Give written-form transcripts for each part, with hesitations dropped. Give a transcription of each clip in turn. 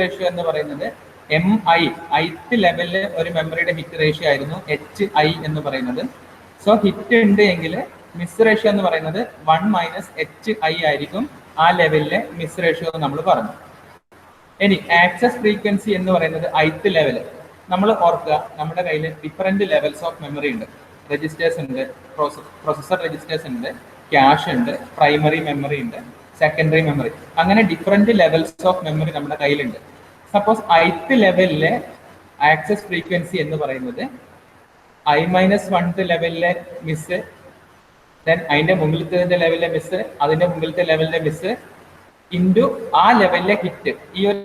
Ratio എന്ന് പറയുന്നത് ith ലെവലില് ഒരു മെമ്മറിയുടെ ഹിറ്റ് റേഷ്യോ ആയിരുന്നു HI എന്ന് പറയുന്നത്. സോ ഹിറ്റ് ഉണ്ട് എങ്കിൽ മിസ് റേഷ്യോ എന്ന് പറയുന്നത് 1 - HI ആയിരിക്കും ആ ലെവലിലെ മിസ് റേഷ്യോ നമ്മൾ പറഞ്ഞു. ഇനി ആക്സസ് ഫ്രീക്വൻസി എന്ന് പറയുന്നത് ith ലെവല്. നമ്മൾ ഓർക്കുക, നമ്മുടെ കയ്യിൽ ഡിഫറെന്റ് ലെവൽസ് ഓഫ് മെമ്മറി ഉണ്ട്. രജിസ്റ്റേഴ്സ് ഉണ്ട്, പ്രോസസർ രജിസ്റ്റേഴ്സ് ഉണ്ട്, ക്യാഷ് ഉണ്ട്, പ്രൈമറി മെമ്മറി ഉണ്ട്, സെക്കൻഡറി മെമ്മറി, അങ്ങനെ ഡിഫറെന്റ് ലെവൽസ് ഓഫ് മെമ്മറി നമ്മുടെ കയ്യിലുണ്ട്. സപ്പോസ് ith ലെവലിലെ ആക്സസ് ഫ്രീക്വൻസി എന്ന് പറയുന്നത് I-1 ലെവലിലെ മിസ്, ദെൻ അതിന്റെ മുകളിലത്തെ ലെവലിലെ മിസ്, അതിന്റെ മുകളിലത്തെ ലെവലിലെ മിസ് ഇൻറ്റു ആ ലെവലിലെ ഹിറ്റ്. ഈ ഒരു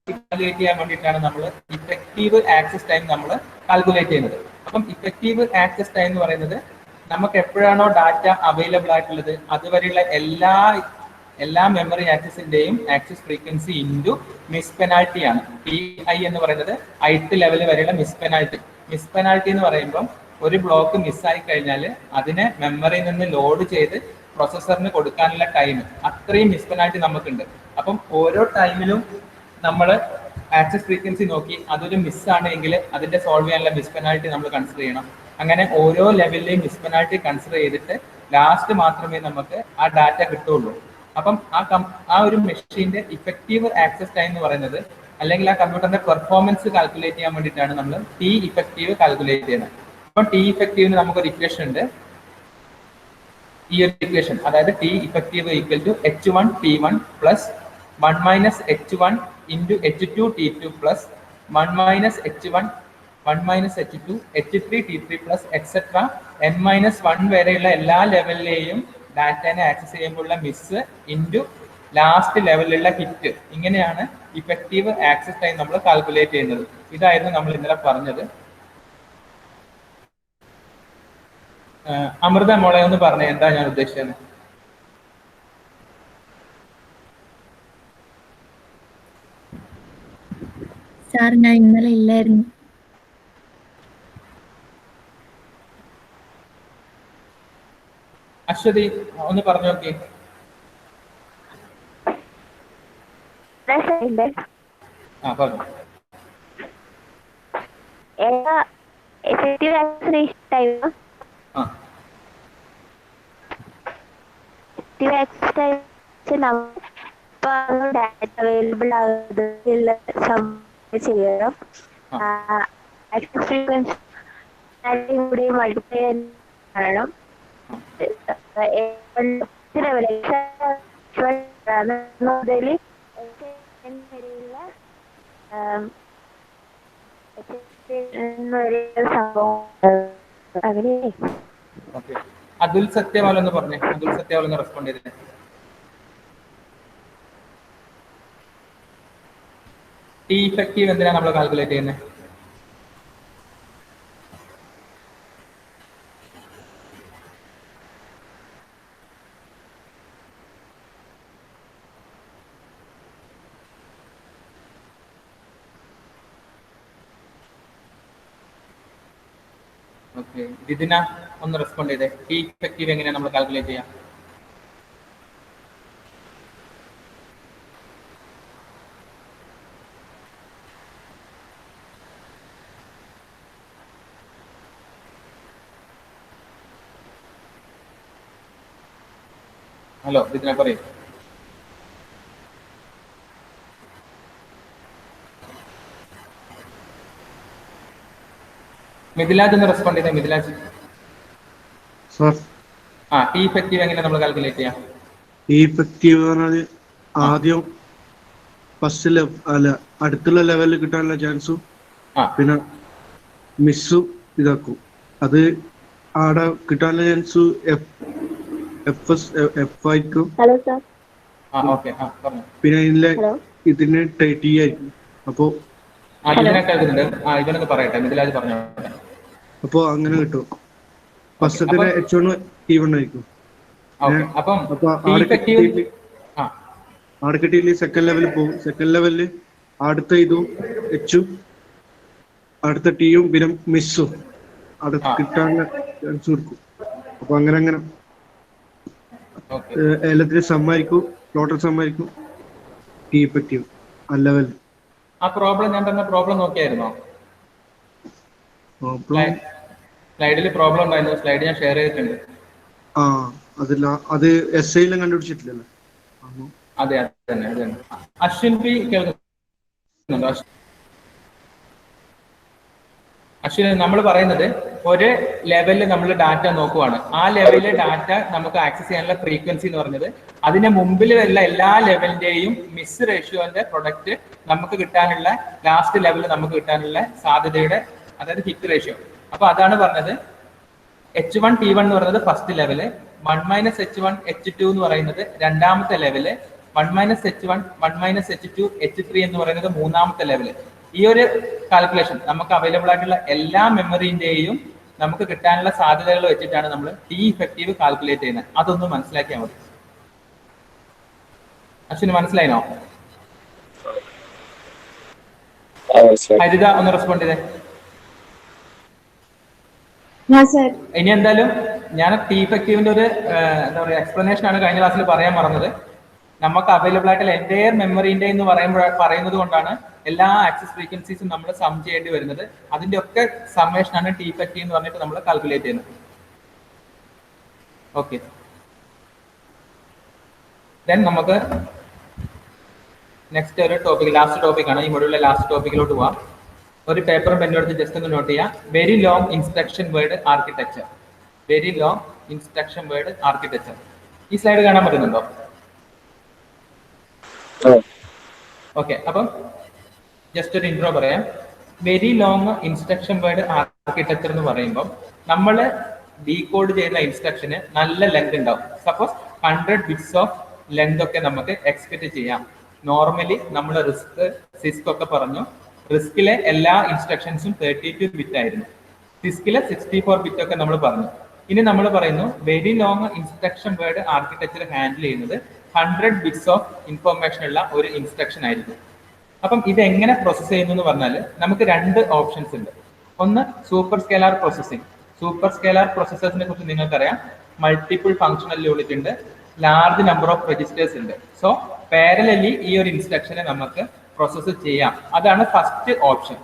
കാൽക്കുലേറ്റ് ചെയ്യാൻ വേണ്ടിയിട്ടാണ് നമ്മൾ ഇഫക്റ്റീവ് ആക്സസ് ടൈം നമ്മൾ കാൽക്കുലേറ്റ് ചെയ്യുന്നത്. അപ്പം ഇഫക്റ്റീവ് ആക്സസ് ടൈം എന്ന് പറയുന്നത് നമുക്ക് എപ്പോഴാണോ ഡാറ്റ അവൈലബിൾ ആയിട്ടുള്ളത് അതുവരെയുള്ള എല്ലാ മെമ്മറി ആക്സസിന്റെയും access frequency into miss penalty ആണ്. PI എന്ന് പറയുന്നത് ith ലെവൽ വരെയുള്ള മിസ് പെനാൽറ്റി. മിസ് പെനാൽറ്റി എന്ന് പറയുമ്പോൾ ഒരു ബ്ലോക്ക് മിസ്സായി കഴിഞ്ഞാൽ അതിനെ മെമ്മറിയിൽ നിന്ന് ലോഡ് ചെയ്ത് പ്രൊസസ്സറിന് കൊടുക്കാനുള്ള ടൈം, അത്രയും മിസ് പെനാൽറ്റി നമുക്കുണ്ട്. അപ്പം ഓരോ ടൈമിലും നമ്മൾ ആക്സസ് ഫ്രീക്വൻസി നോക്കി അതൊരു മിസ്സാണ് എങ്കിൽ അതിന്റെ സോൾവ് ചെയ്യാനുള്ള മിസ് പെനാൽറ്റി നമ്മൾ കൺസിഡർ ചെയ്യണം. അങ്ങനെ ഓരോ ലെവലിലെയും മിസ് പെനാൽറ്റി കൺസിഡർ ചെയ്തിട്ട് ലാസ്റ്റ് മാത്രമേ നമുക്ക് ആ ഡാറ്റ കിട്ടുള്ളൂ. അപ്പം ആ ഒരു മെഷീന്റെ ഇഫക്റ്റീവ് ആക്സസ് ടൈം എന്ന് പറയുന്നത്, അല്ലെങ്കിൽ ആ കമ്പ്യൂട്ടറിന്റെ പെർഫോമൻസ് കാൽക്കുലേറ്റ് ചെയ്യാൻ വേണ്ടിയിട്ടാണ് നമ്മൾ ടി ഇഫക്റ്റീവ് കാൽക്കുലേറ്റ് ചെയ്യുന്നത്. അപ്പം ടി ഇഫക്റ്റീവിന് നമുക്കൊരു ഇക്വേഷൻ ഉണ്ട്. ഈ ഒരു ഇക്വേഷൻ, അതായത് T effective equal to H1 T1 plus 1 - H1 into H2 T2 plus 1 - H1 1 - H2 H3 T3 plus etc. n-1 വരെയുള്ള എല്ലാ ലെവലിലെയും ഡാറ്റനെ ആക്സസ് ചെയ്യുമ്പോഴുള്ള മിസ് ഇൻറ്റു ലാസ്റ്റ് ലെവലിലുള്ള ഹിറ്റ്. ഇങ്ങനെയാണ് ഇഫക്റ്റീവ് ആക്സസ് ടൈം നമ്മൾ കാൽക്കുലേറ്റ് ചെയ്യുന്നത്. ഇതായിരുന്നു നമ്മൾ ഇന്നലെ പറഞ്ഞത്. അമൃത മോളെ ഒന്ന് പറഞ്ഞേ, എന്താ ഞാൻ ഉദ്ദേശിച്ചത്? സാർ, ഞാൻ ഇന്നലെ ഇല്ലായിരുന്നു. അശ്വതി ഒന്ന് പറഞ്ഞു നോക്കി. പറഞ്ഞു. അവൈലബിൾ ചെയ്യണം. മൾട്ടിപ്ലൈ ചെയ്യണം. മുതൽ സംഭവം അങ്ങനെ. അതുൽ സത്യവാൽ എന്ന് പറഞ്ഞേ, അതുൽ സത്യവാൽ എന്ന് റെസ്പോണ്ട് ചെയ്തേ. ടി ഇഫക്റ്റീവ് എന്തിനാണ് നമ്മൾ കാൽക്കുലേറ്റ് ചെയ്യുന്നത്? ഓക്കെ, ദിദിന ഒന്ന് റെസ്പോണ്ട് ചെയ്തേ. ടി ഇഫക്റ്റീവ് എങ്ങനെയാണ് നമ്മൾ കാൽക്കുലേറ്റ് ചെയ്യാം? ഹലോ ദിദിന, പറയൂ. മിഥിലാജ് ഒന്ന് റെസ്പോണ്ട് ചെയ്തേ. മിഥിലാജ്. ടി ഇഫക്റ്റീവ് എങ്ങനെ നമ്മൾ കാൽക്കുലേറ്റ് ചെയ്യാം? ടി ഇഫക്റ്റീവ് പറഞ്ഞാൽ ആദ്യം ഫസ്റ്റ് അല്ല അടുത്തുള്ള ലെവലിൽ കിട്ടാനുള്ള ചാൻസും പിന്നെ മിസ്സും ഇതാക്കും. അത് ആടെ കിട്ടാനുള്ള ചാൻസ് എഫ് ആയിരിക്കും. പിന്നെ ഇതിന് ടി ആയിരിക്കും. അപ്പോ അപ്പൊ അങ്ങനെ കിട്ടും. ഫസ്റ്റത്തിന് H1 T1 ആയിരിക്കും. ആടെ കിട്ടിയില്ല സെക്കൻഡ് ലെവലിൽ പോകും. സെക്കൻഡ് ലെവലില് അടുത്ത ഇതും എച്ചും അടുത്ത ടിയും പിന്നെ മിസ്സും അവിടെ കിട്ടാനുള്ള ചാൻസ് കൊടുക്കും. അപ്പൊ അങ്ങനെ അങ്ങനെ എല്ലാത്തിനും സമ്മാനിക്കും, ടോട്ടൽ സമ്മാനിക്കും, ടി ഇഫക്റ്റീവ് ആ ലെവൽ. ആ പ്രോബ്ലം ഞാൻ തന്ന പ്രോബ്ലം നോക്കിയായിരുന്നോ? സ്ലൈഡിൽ പ്രോബ്ലം ഉണ്ടായിരുന്നു, സ്ലൈഡ് ഞാൻ ഷെയർ ചെയ്തിട്ടുണ്ട്. ആ അതില്ല, അത് എസ് ഐയിലും കണ്ടുപിടിച്ചിട്ടില്ലല്ലോ. അതെ അത് തന്നെ അത് തന്നെ. അശ്വിൻ പി കേൾക്കുന്നുണ്ടോ? അശ്വിൻ, നമ്മൾ പറയുന്നത് ഒരു ലെവലിൽ നമ്മൾ ഡാറ്റ നോക്കുവാണ്. ആ ലെവലിലെ ഡാറ്റ നമുക്ക് ആക്സസ് ചെയ്യാനുള്ള ഫ്രീക്വൻസി എന്ന് പറഞ്ഞത് അതിന്റെ മുമ്പിലുള്ള എല്ലാ ലെവലിന്റെയും മിസ് റേഷ്യോന്റെ പ്രൊഡക്റ്റ് നമുക്ക് കിട്ടാനുള്ള ലാസ്റ്റ് ലെവലിൽ നമുക്ക് കിട്ടാനുള്ള സാധ്യതയുടെ, അതായത് ഹിറ്റ് റേഷ്യോ. അപ്പൊ അതാണ് പറഞ്ഞത് H1 T1 എന്ന് പറയുന്നത് ഫസ്റ്റ് ലെവല്, 1 - H1 H2 എന്ന് പറയുന്നത് രണ്ടാമത്തെ ലെവല്, 1 - H1 1 - H2 H3 എന്ന് പറയുന്നത് മൂന്നാമത്തെ ലെവല്. ഈ ഒരു കാൽക്കുലേഷൻ നമുക്ക് അവൈലബിൾ ആയിട്ടുള്ള എല്ലാ മെമ്മറിന്റെയും നമുക്ക് കിട്ടാനുള്ള സാധ്യതകൾ വെച്ചിട്ടാണ് നമ്മൾ ടി ഇഫക്റ്റീവ് കാൽക്കുലേറ്റ് ചെയ്യുന്നത്. അതൊന്ന് മനസ്സിലാക്കിയാൽ മതി. അശ്വിന് മനസ്സിലായിനോ? ഹരിത ഒന്ന് റെസ്പോണ്ട് ചെയ്തേ. ഇനി എന്തായാലും ഞാൻ ടി ഇഫക്റ്റീവിന്റെ ഒരു എന്താ പറയുക എക്സ്പ്ലനേഷൻ ആണ് കഴിഞ്ഞ ക്ലാസ്സിൽ പറയാൻ മറന്നത്. നമുക്ക് അവൈലബിൾ ആയിട്ടുള്ള എൻറ്റയർ മെമ്മറിന്റെ എന്ന് പറയുന്നത് കൊണ്ടാണ് എല്ലാ ആക്സസ് ഫ്രീക്വൻസീസും നമ്മൾ സം ചെയ്യേണ്ടി വരുന്നത്. അതിന്റെ ഒക്കെ സമ്മേഷൻ ആണ് ടി ഇഫക്റ്റീവ് എന്ന് പറഞ്ഞിട്ട് നമ്മൾ കാൽക്കുലേറ്റ് ചെയ്യുന്നത്. ഓക്കെ, ദെൻ നമുക്ക് നെക്സ്റ്റ് ഒരു ടോപ്പിക്, ലാസ്റ്റ് ടോപ്പിക് ആണ് ഈ മൊഡ്യൂളിലെ ലാസ്റ്റ് ടോപ്പിക്കിലോട്ട് പോവാം. ഒരു പേപ്പറും പെന്നും എടുത്ത് ജസ്റ്റ് ഒന്ന് നോട്ട് ചെയ്യാം. Very long instruction word architecture. Very long instruction word architecture. ഈ സ്ലൈഡ് കാണാൻ പറ്റുന്നുണ്ടോ? ഓക്കെ, അപ്പം ജസ്റ്റ് ഒരു ഇൻട്രോ പറയാം. Very long instruction word architecture എന്ന് പറയുമ്പോൾ നമ്മൾ ഡീകോഡ് ചെയ്യുന്ന ഇൻസ്ട്രക്ഷന് നല്ല ലെങ്ത് ഉണ്ടാവും. സപ്പോസ് 100 ബിറ്റ്സ് ഓഫ് ലെങ്ത് ഒക്കെ നമുക്ക് എക്സ്പെക്ട് ചെയ്യാം. നോർമലി നമ്മൾ സിസ്ക് ഒക്കെ പറഞ്ഞു, റിസ്കിലെ എല്ലാ ഇൻസ്ട്രക്ഷൻസും 32 ബിറ്റ് ആയിരുന്നു, സിസ്കിലെ 64 ബിറ്റ് ഒക്കെ നമ്മൾ പറഞ്ഞു. ഇനി നമ്മൾ പറയുന്നു very long instruction word architecture handle ചെയ്യുന്നത് 100 ബിറ്റ്സ് ഓഫ് ഇൻഫോർമേഷൻ ഉള്ള ഒരു ഇൻസ്ട്രക്ഷൻ ആയിരിക്കും. അപ്പം ഇത് എങ്ങനെ പ്രോസസ് ചെയ്യുന്നു എന്ന് പറഞ്ഞാൽ നമുക്ക് രണ്ട് ഓപ്ഷൻസ് ഉണ്ട്. ഒന്ന് super scalar processing. Super scalar പ്രോസസ്സേഴ്സിനെ കുറിച്ച് നിങ്ങൾക്കറിയാം. മൾട്ടിപ്പിൾ ഫംഗ്ഷണൽ യൂണിറ്റ് ഉണ്ട്, ലാർജ് നമ്പർ ഓഫ് രജിസ്റ്റേഴ്സ് ഉണ്ട്. സോ പാരലലി ഈ ഒരു ഇൻസ്ട്രക്ഷനെ നമുക്ക് പ്രോസസ്സ് ചെയ്യാം. അതാണ് ഫസ്റ്റ് ഓപ്ഷൻ.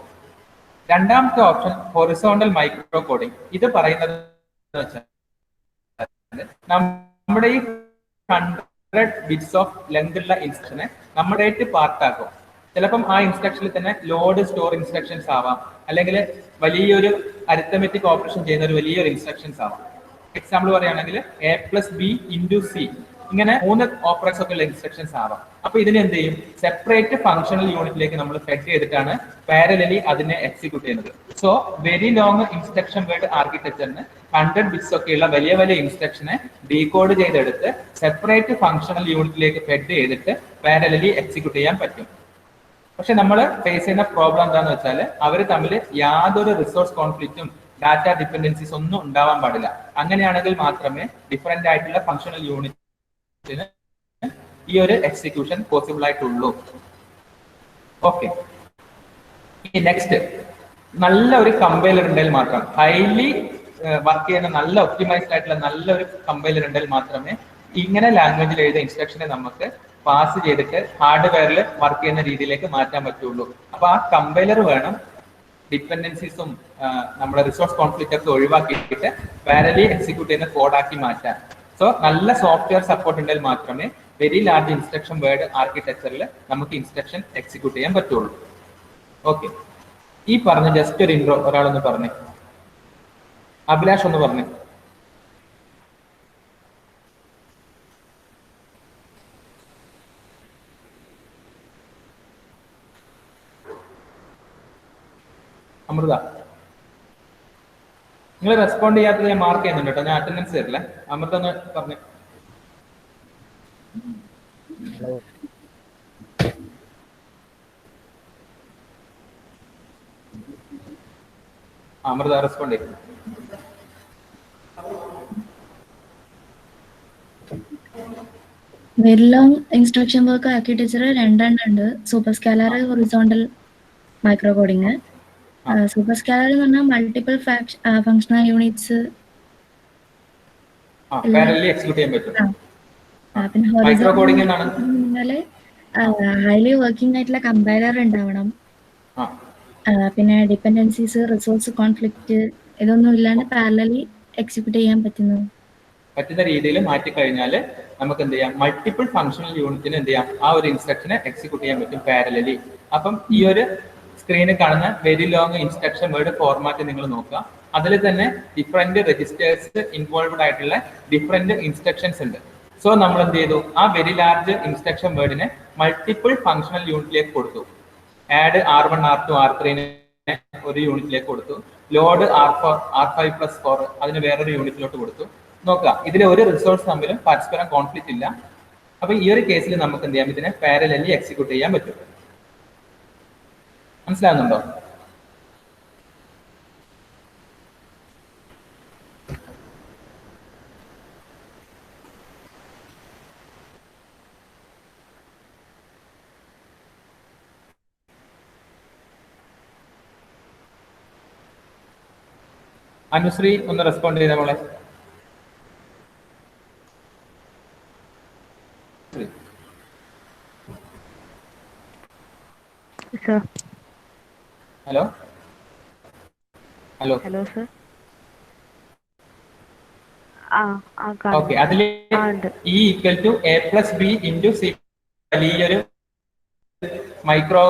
രണ്ടാമത്തെ ഓപ്ഷൻ ഹൊറിസോണ്ടൽ മൈക്രോ കോഡിംഗ്. ഇത് പറയുന്നത് നമ്മുടെ ഈ 100 ബിറ്റ്സ് ഓഫ് ലെങ്ത് ഉള്ള ഇൻസ്ട്രക്ഷനെ നമ്മുടെ പാർട്ടാക്കും. ചിലപ്പം ആ ഇൻസ്ട്രക്ഷനിൽ തന്നെ ലോഡ് സ്റ്റോർ ഇൻസ്ട്രക്ഷൻസ് ആവാം, അല്ലെങ്കിൽ വലിയൊരു അരിത്തമെറ്റിക് ഓപ്പറേഷൻ ചെയ്യുന്ന ഒരു വലിയൊരു ഇൻസ്ട്രക്ഷൻസ് ആവാം. എക്സാമ്പിൾ പറയുകയാണെങ്കിൽ A+B/C, ഇങ്ങനെ 3 ഓപ്പറേഷൻസ് ഒക്കെ ഉള്ള ഇൻസ്ട്രക്ഷൻസ് ആവാം. അപ്പൊ ഇതിന് എന്ത് ചെയ്യും? സെപ്പറേറ്റ് ഫംഗ്ഷണൽ യൂണിറ്റിലേക്ക് നമ്മൾ ഫെഡ് ചെയ്തിട്ടാണ് പാരലലി അതിനെ എക്സിക്യൂട്ട് ചെയ്യുന്നത്. So very long instruction word ആർക്കിടെക്ചറിന് 100 ബിറ്റ്സ് ഒക്കെയുള്ള വലിയ വലിയ ഇൻസ്ട്രക്ഷനെ ഡീകോഡ് ചെയ്തെടുത്ത് സെപ്പറേറ്റ് ഫംഗ്ഷണൽ യൂണിറ്റിലേക്ക് ഫെഡ് ചെയ്തിട്ട് പാരലലി എക്സിക്യൂട്ട് ചെയ്യാൻ പറ്റും. പക്ഷെ നമ്മൾ ഫേസ് ചെയ്യുന്ന പ്രോബ്ലം എന്താണെന്ന് വെച്ചാൽ അവർ തമ്മിൽ യാതൊരു റിസോഴ്സ് കോൺഫ്ലിക്റ്റും ഡാറ്റ ഡിപ്പെൻഡൻസീസ് ഒന്നും ഉണ്ടാവാൻ പാടില്ല. അങ്ങനെയാണെങ്കിൽ മാത്രമേ ഡിഫറെന്റ് ആയിട്ടുള്ള ഫംഗ്ഷണൽ യൂണിറ്റിന് ഈ ഒരു എക്സിക്യൂഷൻ പോസിബിൾ ആയിട്ടുള്ളൂ. ഓക്കെ, നെക്സ്റ്റ് നല്ല ഒരു കമ്പൈലർ ഉണ്ടെങ്കിൽ മാത്രം, ഹൈലി വർക്ക് ചെയ്യുന്ന നല്ല ഒപ്റ്റിമൈസ്ഡ് ആയിട്ടുള്ള നല്ലൊരു കമ്പൈലർ ഉണ്ടെങ്കിൽ മാത്രമേ ഇങ്ങനെ ലാംഗ്വേജിൽ എഴുതിയ ഇൻസ്ട്രക്ഷനെ നമുക്ക് പാസ് ചെയ്തിട്ട് ഹാർഡ്വെയറിൽ വർക്ക് ചെയ്യുന്ന രീതിയിലേക്ക് മാറ്റാൻ പറ്റുള്ളൂ. അപ്പൊ ആ കമ്പൈലർ വേണം ഡിപ്പെൻഡൻസീസും നമ്മുടെ റിസോഴ്സ് കോൺഫ്ലിക്റ്റ് ഒക്കെ ഒഴിവാക്കിയിട്ട് പാരലി എക്സിക്യൂട്ട് ചെയ്യുന്ന കോഡാക്കി മാറ്റാൻ. സോ നല്ല സോഫ്റ്റ്വെയർ സപ്പോർട്ട് ഉണ്ടെങ്കിൽ മാത്രമേ വെരി ലാർജ് ഇൻസ്ട്രക്ഷൻ വേർഡ് ആർക്കിടെക്ചറിൽ നമുക്ക് ഇൻസ്ട്രക്ഷൻ എക്സിക്യൂട്ട് ചെയ്യാൻ പറ്റുള്ളൂ. ഓക്കെ, ഈ പറഞ്ഞ ജസ്റ്റ് ഒരു ഇൻട്രോ ഒരാളൊന്ന് പറഞ്ഞേ. അഭിലാഷ് ഒന്ന് പറഞ്ഞേ. അമൃത, നിങ്ങൾ റെസ്പോണ്ട് ചെയ്യാത്തത് ഞാൻ മാർക്ക് ചെയ്യുന്നുണ്ട് കേട്ടോ, ഞാൻ അറ്റൻഡൻസ് തരില്ല. അമൃത ഒന്ന് പറഞ്ഞു. അമൃത റെസ്പോണ്ട് ചെയ്യും. Very long instruction work architecture രണ്ടെണ്ണം ഉണ്ട്. Super scalar, horizontal micro coding. Super scalar എന്ന് പറഞ്ഞാൽ multiple functional units parallelly execute ചെയ്യാൻ പറ്റും. പിന്നെ മൈക്രോ കോഡിംഗ് ഹൊറിസോണ്ടൽ എന്നാണ് ഹൈലി വർക്കിംഗ് ആയിട്ടുള്ള കമ്പൈലർ ഉണ്ടാവണം. പിന്നെ ഡിപ്പെൻഡൻസീസ്, റിസോഴ്സ് കോൺഫ്ലിക്റ്റ് ഇതൊന്നും ഇല്ലാണ്ട് പാരലലി എക്സിക്യൂട്ട് ചെയ്യാൻ പറ്റുന്ന രീതിയിൽ മാറ്റിക്കഴിഞ്ഞാൽ നമുക്ക് എന്ത് ചെയ്യാം, മൾട്ടിപ്പിൾ ഫങ്ഷണൽ യൂണിറ്റിന് എന്ത് ചെയ്യാം, ആ ഒരു ഇൻസ്ട്രക്ഷനെ എക്സിക്യൂട്ട് ചെയ്യാൻ പറ്റും പാരലലി. അപ്പം ഈ ഒരു സ്ക്രീനിൽ കാണുന്ന very long instruction word format നിങ്ങൾ നോക്കുക. അതിൽ തന്നെ ഡിഫറെന്റ് രജിസ്റ്റേഴ്സ് ഇൻവോൾവ്ഡ് ആയിട്ടുള്ള ഡിഫറെന്റ് ഇൻസ്ട്രക്ഷൻസ് ഉണ്ട്. സോ നമ്മൾ എന്ത് ചെയ്തു, ആ വെരി ലാർജ് ഇൻസ്ട്രക്ഷൻ വേർഡിനെ മൾട്ടിപ്പിൾ ഫങ്ഷണൽ യൂണിറ്റിലേക്ക് കൊടുത്തു. ആഡ് R1 R2 R3 ഒരു യൂണിറ്റിലേക്ക് കൊടുത്തു. ലോഡ് R4 R5+4 അതിന് വേറൊരു യൂണിറ്റിലോട്ട് കൊടുത്തു. നോക്കുക, ഇതിലെ ഒരു റിസോഴ്സ് തമ്മിലും പരസ്പരം കോൺഫ്ലിക്റ്റ് ഇല്ല. അപ്പൊ ഈ ഒരു കേസിൽ നമുക്ക് എന്ത് ചെയ്യാം, ഇതിനെ പാരലലി എക്സിക്യൂട്ട് ചെയ്യാൻ പറ്റും. മനസ്സിലാകുന്നുണ്ടോ? അനുശ്രീ ഒന്ന് റെസ്പോണ്ട് ചെയ്ത മോളെ. Hello hello hello sir. Okay, അതിൽ E = A+B × C വലിയൊരു മൈക്രോ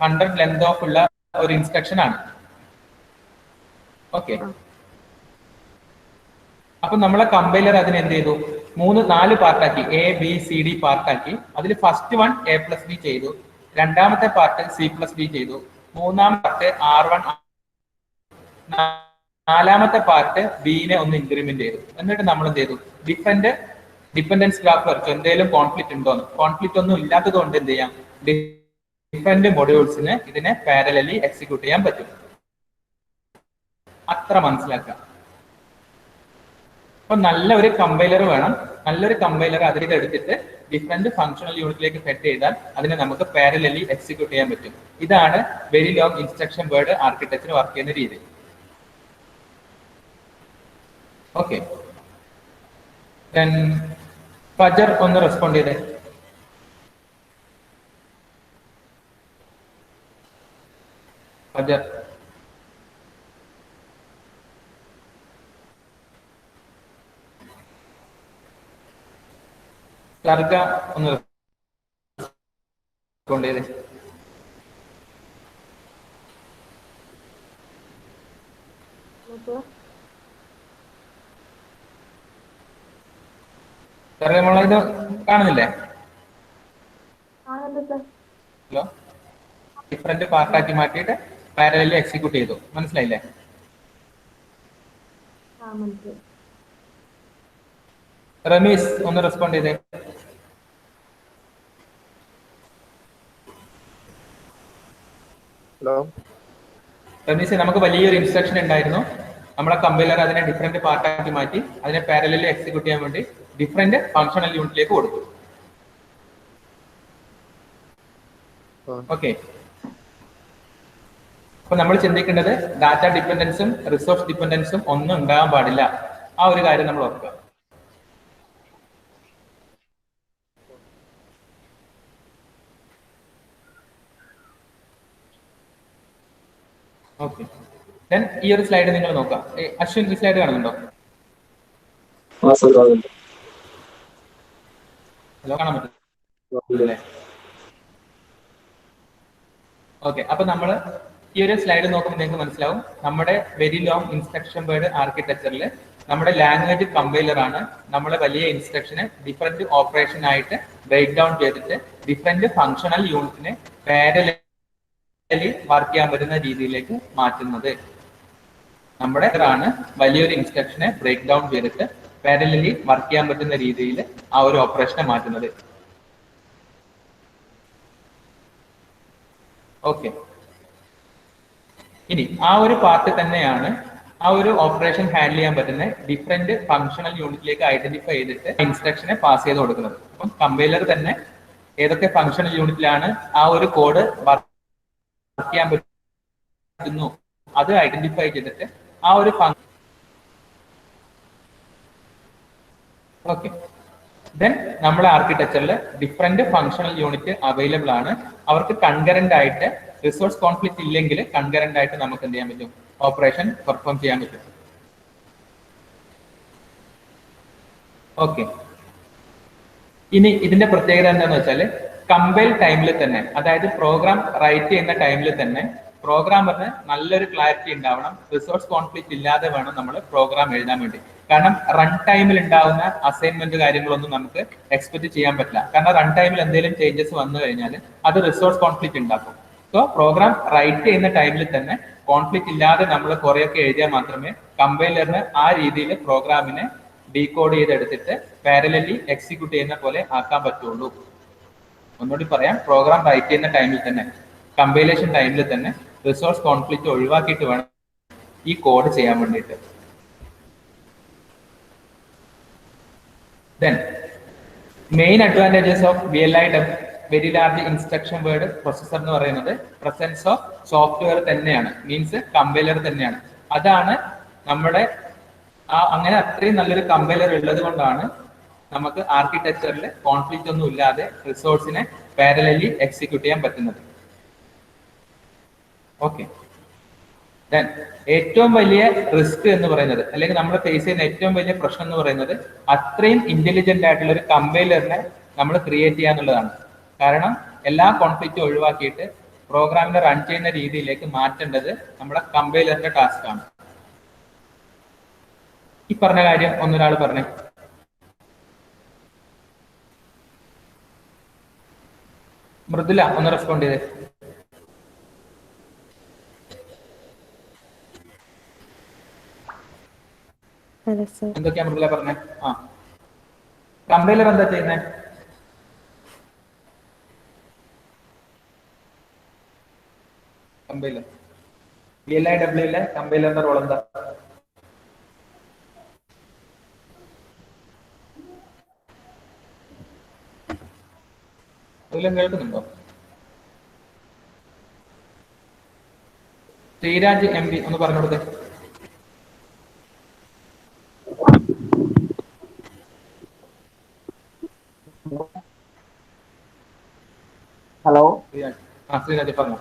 100 ലെങ്ത് ഓഫ് ഉള്ള ഒരു ഇൻസ്ട്രക്ഷൻ ആണ്. ഓക്കെ, അപ്പൊ നമ്മളെ കമ്പൈലർ അതിന് എന്ത് ചെയ്തു, 4 പാർട്ടാക്കി, ABCD പാർട്ടാക്കി. അതിൽ ഫസ്റ്റ് വൺ A+B ചെയ്തു, രണ്ടാമത്തെ പാർട്ട് C+B ചെയ്തു, മൂന്നാമത്തെ R1, നാലാമത്തെ പാർട്ട് ബിനെ ഒന്ന് ഇൻക്രിമെന്റ് ചെയ്തു. എന്നിട്ട് നമ്മൾ എന്ത് ചെയ്തു, ഡിപ്പെൻഡൻസ് ഗ്രാഫ് വരച്ചു. എന്തെങ്കിലും കോൺഫ്ലിക്റ്റ് ഉണ്ടോന്ന്. കോൺഫ്ലിക്റ്റ് ഒന്നും ഇല്ലാത്തത് കൊണ്ട് എന്ത് ചെയ്യാം, ഡിഫറെന്റ് മൊഡ്യൂൾസിന് ഇതിനെ പാരലലി എക്സിക്യൂട്ട് ചെയ്യാൻ പറ്റും. അത്ര മനസ്സിലാക്കാം. അപ്പൊ നല്ല ഒരു കമ്പൈലർ വേണം. നല്ലൊരു കമ്പൈലർ അതിലേക്ക് എടുത്തിട്ട് ഡിഫറെന്റ് ഫങ്ഷണൽ യൂണിറ്റിലേക്ക് സെറ്റ് ചെയ്താൽ അതിനെ നമുക്ക് പാരലലി എക്സിക്യൂട്ട് ചെയ്യാൻ പറ്റും. ഇതാണ് very long instruction word architecture work ചെയ്യുന്ന രീതി. ഓക്കെ, ഫജർ ഒന്ന് റെസ്പോണ്ട് ചെയ്തേ. ഫജർ ലർഗ ഒന്ന് റെസ്പോണ്ട് ചെയ്തേ. മോളെ ഇത് കാണുന്നില്ലേ? ഹലോ, ഡിഫറെന്റ് പാർട്ടാക്കി മാറ്റിയിട്ട് പാരലലി എക്സിക്യൂട്ട് ചെയ്തു. മനസ്സിലായില്ലേ? റമീസ് ഒന്ന് റെസ്പോണ്ട് ചെയ്തേ. ഹലോ റമീസ്, നമുക്ക് വലിയൊരു ഇൻസ്ട്രക്ഷൻ ഉണ്ടായിരുന്നു. നമ്മളെ കമ്പൈലർ അതിനെ ഡിഫറെന്റ് പാർട്ടാക്കി മാറ്റി അതിനെ പാരലലി എക്സിക്യൂട്ട് ചെയ്യാൻ വേണ്ടി ഡിഫറെന്റ് ഫങ്ഷണൽ യൂണിറ്റിലേക്ക് കൊടുത്തു. ഓക്കെ, അപ്പൊ നമ്മൾ ചിന്തിക്കേണ്ടത് ഡാറ്റ ഡിപ്പെൻഡൻസും റിസോഴ്സ് ഡിപ്പെൻഡൻസും ഒന്നും ഉണ്ടാകാൻ പാടില്ല. ആ ഒരു കാര്യം നമ്മൾ ഓർക്കുക. ഓക്കെ, ദെൻ ഈ ഒരു സ്ലൈഡ് നിങ്ങൾ നോക്കാം. അശ്വിൻ, ഈ സ്ലൈഡ് കാണുന്നുണ്ടോ? ഹലോ, കാണാൻ പറ്റും? ഓക്കെ, അപ്പൊ നമ്മൾ ഈ ഒരു സ്ലൈഡ് നോക്കുമ്പോൾ നിങ്ങൾക്ക് മനസ്സിലാവും, നമ്മുടെ വെരി ലോങ് ഇൻസ്ട്രക്ഷൻ വേർഡ് ആർക്കിടെക്ചറിൽ നമ്മുടെ ലാംഗ്വേജ് കമ്പൈലർ ആണ് നമ്മളെ വലിയ ഇൻസ്ട്രക്ഷനെ ഡിഫറെന്റ് ഓപ്പറേഷൻ ആയിട്ട് ബ്രേക്ക് ഡൗൺ ചെയ്തിട്ട് ഡിഫറെന്റ് ഫങ്ഷണൽ യൂണിറ്റിനെ പാരലലി വർക്ക് ചെയ്യാൻ പറ്റുന്ന രീതിയിലേക്ക് മാറ്റുന്നത്. നമ്മുടെ ആണ് വലിയൊരു ഇൻസ്ട്രക്ഷനെ ബ്രേക്ക് ഡൗൺ ചെയ്തിട്ട് പാരലലി വർക്ക് ചെയ്യാൻ പറ്റുന്ന രീതിയിൽ ആ ഒരു ഓപ്പറേഷനെ മാറ്റുന്നത്. ഓക്കെ, ഇനി ആ ഒരു പാർട്ട് തന്നെയാണ് ആ ഒരു ഓപ്പറേഷൻ ഹാൻഡിൽ ചെയ്യാൻ പറ്റുന്ന ഡിഫറെന്റ് ഫങ്ഷണൽ യൂണിറ്റിലേക്ക് ഐഡന്റിഫൈ ചെയ്തിട്ട് ഇൻസ്ട്രക്ഷനെ പാസ് ചെയ്ത് കൊടുക്കുന്നത്. അപ്പം കമ്പൈലർ തന്നെ ഏതൊക്കെ ഫങ്ഷണൽ യൂണിറ്റിലാണ് ആ ഒരു കോഡ് വർക്ക് ചെയ്യാൻ പറ്റുന്നു അത് ഐഡന്റിഫൈ ചെയ്തിട്ട് ആ ഒരു ഓക്കെ. ദെൻ നമ്മുടെ ആർക്കിടെക്ചറിൽ ഡിഫറെന്റ് ഫങ്ഷണൽ യൂണിറ്റ് അവൈലബിൾ ആണ്. അവർക്ക് കൺകറന്റ് ആയിട്ട് റിസോഴ്സ് കോൺഫ്ലിക്റ്റ് ഇല്ലെങ്കിൽ കൺകറന്റ് ആയിട്ട് നമുക്ക് എന്ത് ചെയ്യാൻ പറ്റും, ഓപ്പറേഷൻ പെർഫോം ചെയ്യാൻ പറ്റും. ഓക്കെ. ഇനി ഇതിന്റെ പ്രത്യേകത എന്താണെന്ന് വെച്ചാൽ കമ്പൈൽ ടൈമിൽ തന്നെ, അതായത് പ്രോഗ്രാം റൈറ്റ് ചെയ്യുന്ന ടൈമിൽ തന്നെ പ്രോഗ്രാമറിന് നല്ലൊരു ക്ലാരിറ്റി ഉണ്ടാവണം. റിസോഴ്സ് കോൺഫ്ലിക്റ്റ് ഇല്ലാതെ വേണം നമ്മൾ പ്രോഗ്രാം എഴുതാൻ വേണ്ടി. കാരണം റൺ ടൈമിൽ ഉണ്ടാവുന്ന അസൈൻമെന്റ് കാര്യങ്ങളൊന്നും നമുക്ക് എക്സ്പെക്ട് ചെയ്യാൻ പറ്റില്ല. കാരണം റൺ ടൈമിൽ എന്തെങ്കിലും ചേഞ്ചസ് വന്നു കഴിഞ്ഞാൽ അത് റിസോഴ്സ് കോൺഫ്ലിക്റ്റ് ഉണ്ടാക്കും. സോ പ്രോഗ്രാം റൈറ്റ് ചെയ്യുന്ന ടൈമിൽ തന്നെ കോൺഫ്ലിക്റ്റ് ഇല്ലാതെ നമ്മൾ കുറെയൊക്കെ എഴുതിയാൽ മാത്രമേ കമ്പൈലറിന് ആ രീതിയിൽ പ്രോഗ്രാമിനെ ഡീകോഡ് ചെയ്തെടുത്തിട്ട് പാരലലി എക്സിക്യൂട്ട് ചെയ്യുന്ന പോലെ ആക്കാൻ പറ്റുള്ളൂ. ഒന്നുകൂടി പറയാം, പ്രോഗ്രാം റൈറ്റ് ചെയ്യുന്ന ടൈമിൽ തന്നെ, കമ്പൈലേഷൻ ടൈമിൽ തന്നെ റിസോഴ്സ് കോൺഫ്ലിക്റ്റ് ഒഴിവാക്കിയിട്ട് വേണം ഈ കോഡ് ചെയ്യാൻ വേണ്ടിയിട്ട്. Then main advantages of VLI very large instruction word processor എന്ന് പറയുന്നത് പ്രസൻസ് ഓഫ് സോഫ്റ്റ്വെയർ തന്നെയാണ്, മീൻസ് കമ്പൈലർ തന്നെയാണ്. അതാണ് നമ്മുടെ അങ്ങനെ അത്രയും നല്ലൊരു കമ്പൈലർ ഉള്ളത് കൊണ്ടാണ് നമുക്ക് ആർക്കിടെക്ചറിൽ കോൺഫ്ലിക്റ്റ് ഒന്നും ഇല്ലാതെ റിസോഴ്സിനെ പാരലലി എക്സിക്യൂട്ട് ചെയ്യാൻ പറ്റുന്നത്. ഓക്കെ. ദെൻ ഏറ്റവും വലിയ റിസ്ക് എന്ന് പറയുന്നത്, അല്ലെങ്കിൽ നമ്മൾ ഫേസ് ചെയ്യുന്ന ഏറ്റവും വലിയ പ്രശ്നം എന്ന് പറയുന്നത് അത്രയും ഇന്റലിജന്റ് ആയിട്ടുള്ള ഒരു കമ്പൈലറിനെ നമ്മൾ ക്രിയേറ്റ് ചെയ്യാന്നുള്ളതാണ്. കാരണം എല്ലാ കോൺഫ്ലിക്റ്റും ഒഴിവാക്കിയിട്ട് പ്രോഗ്രാമിനെ റൺ ചെയ്യുന്ന രീതിയിലേക്ക് മാറ്റേണ്ടത് നമ്മുടെ കമ്പൈലറിന്റെ ടാസ്ക് ആണ്. ഈ പറഞ്ഞ കാര്യം ഒന്നൊരാൾ പറഞ്ഞേ. മൃദുല ഒന്ന് റെസ്പോണ്ട് ചെയ്തേ. എന്തൊക്കെയാ മൃദുല പറഞ്ഞേ? കമ്പൈലർ എന്താ ചെയ്യുന്നേ? കമ്പൈലർ VLIW കമ്പൈലറിന്റെ റോൾ എന്താ? അതിലും കേൾക്കുന്നുണ്ടോ? ശ്രീരാജ് MP ഒന്ന് പറഞ്ഞു കൊടുത്തേ. ഹലോ, ശ്രീരാജ് പറഞ്ഞു.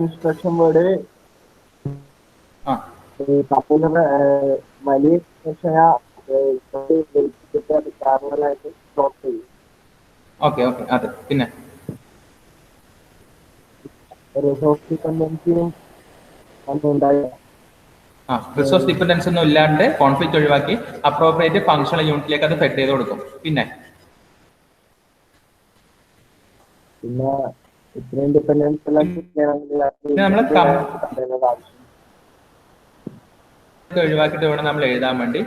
ഇൻസ്ട്രക്ഷൻ വേർഡ് കമ്പൈലർ വലിയ കാരണമായിട്ട് സ്റ്റോപ്പ് ചെയ്യും. Okay okay. അതെ. പിന്നെ റിസോഴ്സ് ഡിപെൻഡൻസിയും ഒന്നും ഉണ്ടായില്ല. റിസോഴ്സ് ഡിപെൻഡൻസ് ഒന്നും ഇല്ലാണ്ട് കോൺഫ്ലിക്റ്റ് ഒഴിവാക്കി അപ്രോപ്രിയേറ്റ് ഫങ്ഷണൽ യൂണിറ്റിലേക്ക് അത് ഫെഡ് ചെയ്ത് കൊടുക്കും. പിന്നെ ഇത്രയും ഡിപെൻഡൻസ് എല്ലാം ഒഴിവാക്കിയിട്ട് വേണം നമ്മൾ എഴുതാൻ വേണ്ടി.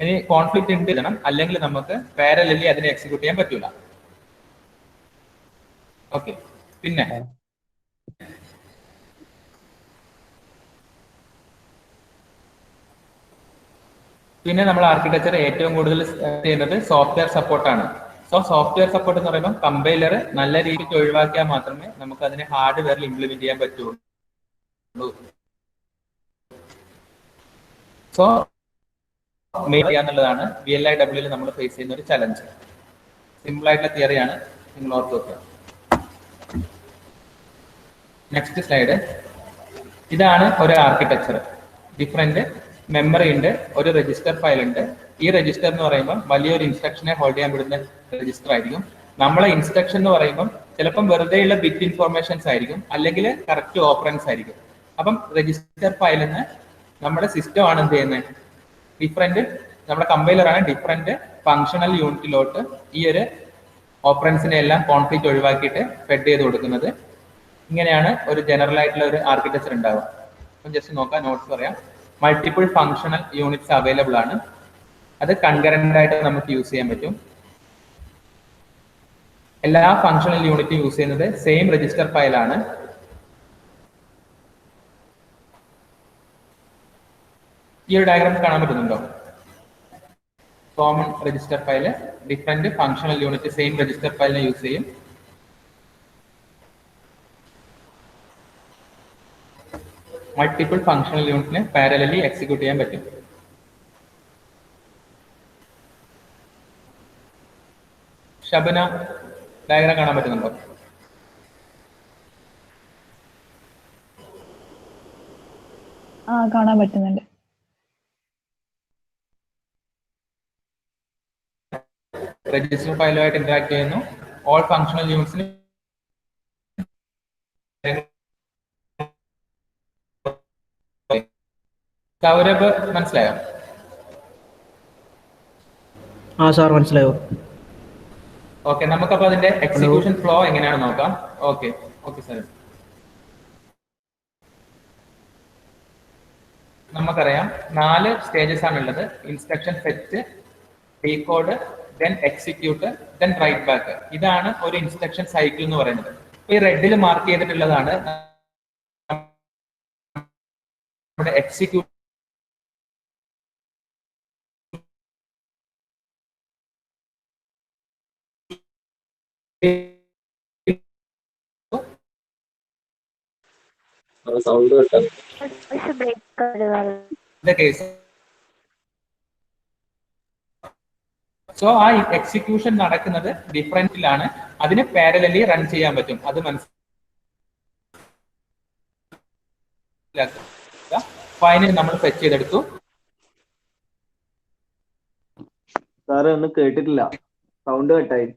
ഇനി കോൺഫ്ലിക്റ്റ് ഉണ്ട് എഴുതണം, അല്ലെങ്കിൽ നമുക്ക് പാരലലി അതിനെ എക്സിക്യൂട്ട് ചെയ്യാൻ പറ്റൂല. ഓക്കെ. പിന്നെ നമ്മൾ ആർക്കിടെക്ചർ ഏറ്റവും കൂടുതൽ ചെയ്യുന്നത് സോഫ്റ്റ്വെയർ സപ്പോർട്ടാണ്. സോ സോഫ്റ്റ്വെയർ സപ്പോർട്ട് എന്ന് പറയുമ്പോൾ കമ്പൈലർ നല്ല രീതിക്ക് ഒഴിവാക്കിയാൽ മാത്രമേ നമുക്ക് അതിനെ ഹാർഡ്വെയറിൽ ഇംപ്ലിമെന്റ് ചെയ്യാൻ പറ്റുള്ളൂ. സോ എന്നുള്ളതാണ് VLIW നമ്മൾ ഫേസ് ചെയ്യുന്ന ഒരു ചലഞ്ച്. സിമ്പിൾ ആയിട്ടുള്ള തിയറിയാണ്, നിങ്ങൾ ഓർത്ത് വെക്കുക. Next slide. ഇതാണ് ഒരു ആർക്കിടെക്ചർ. ഡിഫറെന്റ് മെമ്മറി ഉണ്ട്, ഒരു രജിസ്റ്റർ ഫയൽ ഉണ്ട്. ഈ രജിസ്റ്റർ എന്ന് പറയുമ്പോൾ വലിയൊരു ഇൻസ്ട്രക്ഷനെ ഹോൾഡ് ചെയ്യാൻ പറ്റുന്ന രജിസ്റ്റർ ആയിരിക്കും. നമ്മളെ ഇൻസ്ട്രക്ഷൻ എന്ന് പറയുമ്പോൾ ചിലപ്പം വെറുതെയുള്ള ബിറ്റ് ഇൻഫോർമേഷൻസ് ആയിരിക്കും, അല്ലെങ്കിൽ കറക്റ്റ് ഓപ്പറൻസ് ആയിരിക്കും. അപ്പം രജിസ്റ്റർ ഫയലിന് നമ്മുടെ സിസ്റ്റം ആണ് എന്ത് ചെയ്യുന്നത്, ഡിഫറെന്റ്, നമ്മുടെ കമ്പൈലറാണ് ഡിഫറെന്റ് ഫങ്ഷണൽ യൂണിറ്റിലോട്ട് ഈ ഒരു ഓപ്പറൻസിനെ എല്ലാം കോൺഫ്ലിക്റ്റ് ഒഴിവാക്കിയിട്ട് ഫെഡ് ചെയ്ത് കൊടുക്കുന്നത്. ഇങ്ങനെയാണ് ഒരു ജനറൽ ആയിട്ടുള്ള ഒരു ആർക്കിടെക്ചർ ഉണ്ടാവുക. അപ്പം ജസ്റ്റ് നോക്കാം, നോട്ട്സ് പറയാം. മൾട്ടിപ്പിൾ ഫങ്ഷണൽ യൂണിറ്റ്സ് അവൈലബിൾ ആണ്. അത് കൺകറന്റ് ആയിട്ട് നമുക്ക് യൂസ് ചെയ്യാൻ പറ്റും. എല്ലാ ഫങ്ഷണൽ യൂണിറ്റും യൂസ് ചെയ്യുന്നത് സെയിം രജിസ്റ്റർ ഫയലാണ്. ഈ ഒരു ഡയഗ്രാം കാണാൻ പറ്റുന്നുണ്ടോ? Common register file, different functional unit same register ഫയലിനെ യൂസ് ചെയ്യും. മൾട്ടിപ്പിൾ ഫങ്ഷണൽ യൂണിറ്റിനെ പാരലലി എക്സിക്യൂട്ട് ചെയ്യാൻ പറ്റും. ഷബന, ഡയഗ്രാം കാണാൻ പറ്റുന്നുണ്ടോ? കാണാൻ പറ്റുന്നുണ്ട്. രജിസ്റ്റർ ഫയലുമായിട്ട് ഇന്ററാക്ട് ചെയ്യുന്നു. ഓൾ ഫങ്ഷണൽ യൂണിറ്റ്സിന് സൗരഭ് മനസ്സിലായോ? സാർ മനസ്സിലായോ? ഓക്കെ, നമുക്കപ്പോ അതിന്റെ എക്സിക്യൂഷൻ ഫ്ലോ എങ്ങനെയാണെന്ന് നോക്കാം. ഓക്കെ സാർ, നമുക്കറിയാം 4 സ്റ്റേജസ് ആണുള്ളത്. Instruction fetch, decode, then execute, then write back. ഇതാണ് ഒരു ഇൻസ്ട്രക്ഷൻ സൈക്കിൾ എന്ന് പറയുന്നത്. ഈ റെഡിൽ മാർക്ക് ചെയ്തിട്ടുള്ളതാണ് നമ്മുടെ എക്സിക്യൂട്ട് സൗണ്ട് കേട്ടോ. കേസ്. സോ ആ എക്സിക്യൂഷൻ നടക്കുന്നത് ഡിഫറൻറ്റിലാണ്. അതിന് പാരലലി റൺ ചെയ്യാൻ പറ്റും. അത് മനസ്സിലാക്കുക. ഫൈനൽ നമ്മൾ ഫെച്ച് ചെയ്തെടുത്തു. സാറ് ഒന്നും കേട്ടിട്ടില്ല, സൗണ്ട് കട്ടായി.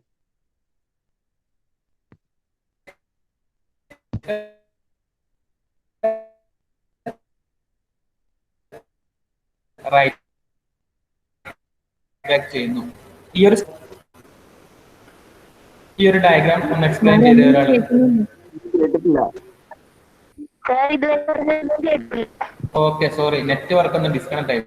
റൈറ്റ് ബാക്ക് ചെയ്യുന്നു. ഈ ഒരു ഡയഗ്രാം ഒന്ന് എക്സ്പ്ലെയിൻ ചെയ്ത ഒരാൾ? കേട്ടിട്ടില്ല. ഓക്കെ, സോറി, നെറ്റ്വർക്ക് ഒന്ന് ഡിസ്കണക്ട് ആയി.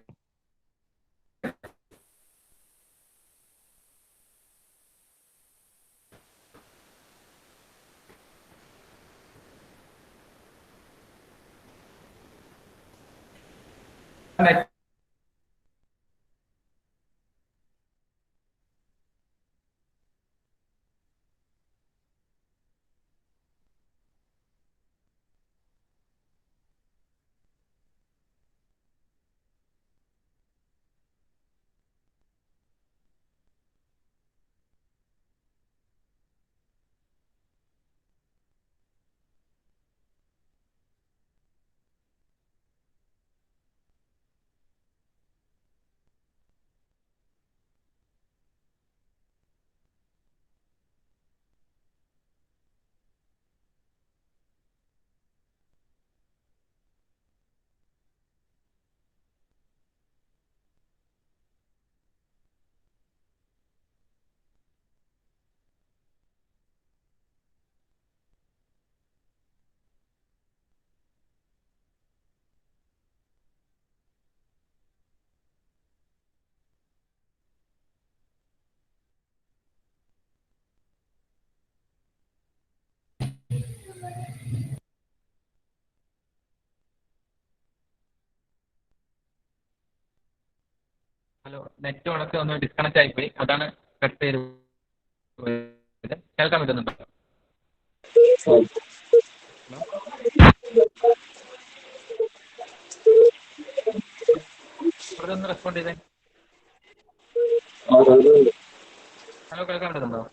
ഹലോ, നെറ്റ്വർക്ക് ഒന്ന് ഡിസ്കണക്ട് ആയിപ്പോയി, അതാണ് കട്ട് ചെയ്ത് പോയത്. കേൾക്കാൻ പറ്റുന്നുണ്ടോ? ഒന്ന് റെസ്പോണ്ട് ചെയ്തേ. ഹലോ, കേൾക്കാൻ പറ്റുന്നുണ്ടോ?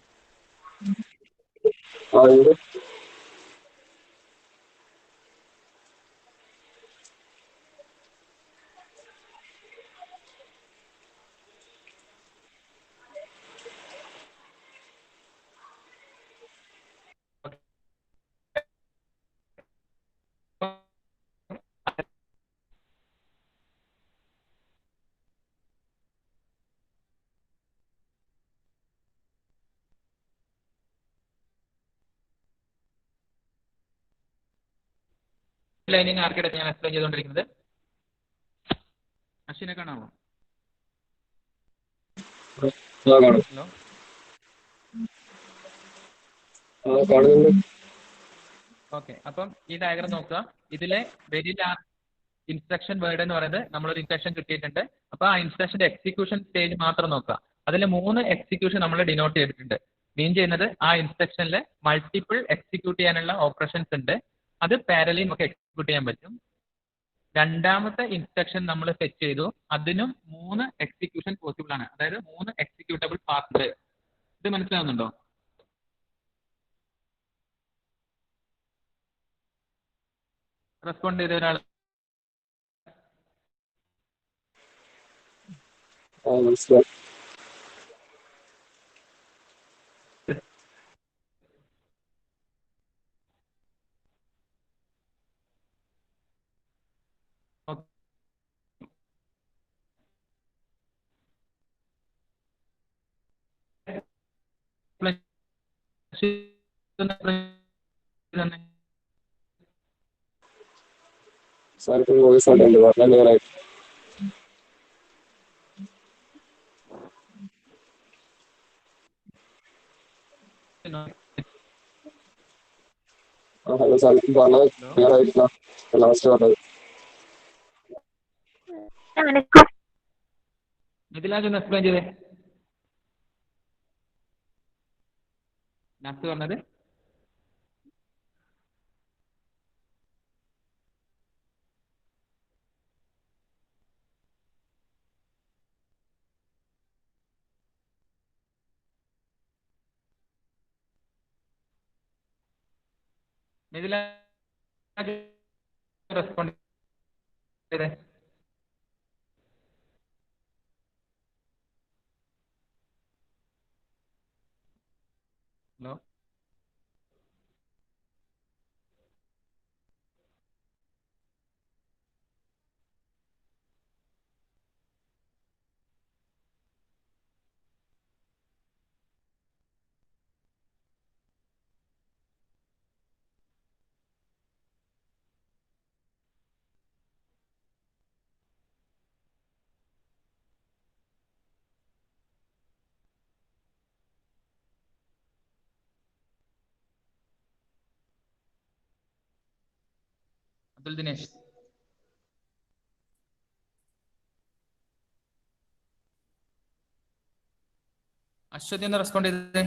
ലൈനിങ് ആർക്കിടെക്ട് ഞാൻ എക്സ്പ്ലെയിൻ ചെയ്തുകൊണ്ടിരിക്കുന്നത്. അശ്വിനെ കാണാമോ? ഹലോ. ഓക്കെ, അപ്പം ഈ ഡയഗ്രാം നോക്കുക. ഇതിലെ വെരി ഇൻസ്ട്രക്ഷൻ വേർഡ് എന്ന് പറയുന്നത് നമ്മളൊരു ഇൻസ്ട്രക്ഷൻ കിട്ടിയിട്ടുണ്ട്. അപ്പോൾ ആ ഇൻസ്ട്രക്ഷന്റെ എക്സിക്യൂഷൻ സ്റ്റേജ് മാത്രം നോക്കുക. അതിൽ 3 എക്സിക്യൂഷൻ നമ്മൾ ഡിനോട്ട് ചെയ്തിട്ടുണ്ട്. മീൻ ചെയ്യുന്നത് ആ ഇൻസ്ട്രക്ഷനിൽ മൾട്ടിപ്പിൾ എക്സിക്യൂട്ട് ചെയ്യാനുള്ള ഓപ്പറേഷൻസ് ഉണ്ട്. അത് പാരലി നമുക്ക് എക്സിക്യൂട്ട് ചെയ്യാൻ പറ്റും. രണ്ടാമത്തെ ഇൻസ്ട്രക്ഷൻ നമ്മൾ സെറ്റ് ചെയ്തു, അതിനും 3 എക്സിക്യൂഷൻ പോസിബിൾ ആണ്. അതായത് 3 എക്സിക്യൂട്ടബിൾ പാത്ത് ഉണ്ട്. ഇത് മനസ്സിലാവുന്നുണ്ടോ? റെസ്പോണ്ട് ചെയ്ത ഒരാൾ മനസ്സിലായി. സാർ ഇപ്പോൾ വോയിസ് ഉണ്ട് പറഞ്ഞാൽ ക്ലിയർ ആയിട്ട്. ഹലോ സാർ പറഞ്ഞത് ക്ലിയർ ആയിട്ടില്ല. ലാസ്റ്റ് പറഞ്ഞത് മിഥിലാജ് ഒന്ന് എക്സ്പ്ലെയിൻ ചെയ്തേ. ലാസ്റ്റ് പറഞ്ഞത് മിഥിലാജ് റെസ്പോണ്ട് ചെയ്തേ. ഹലോ അബ്ദുൽ ദിനേശ്, അശ്വതി ഒന്ന് റെസ്പോണ്ട് ചെയ്തേ.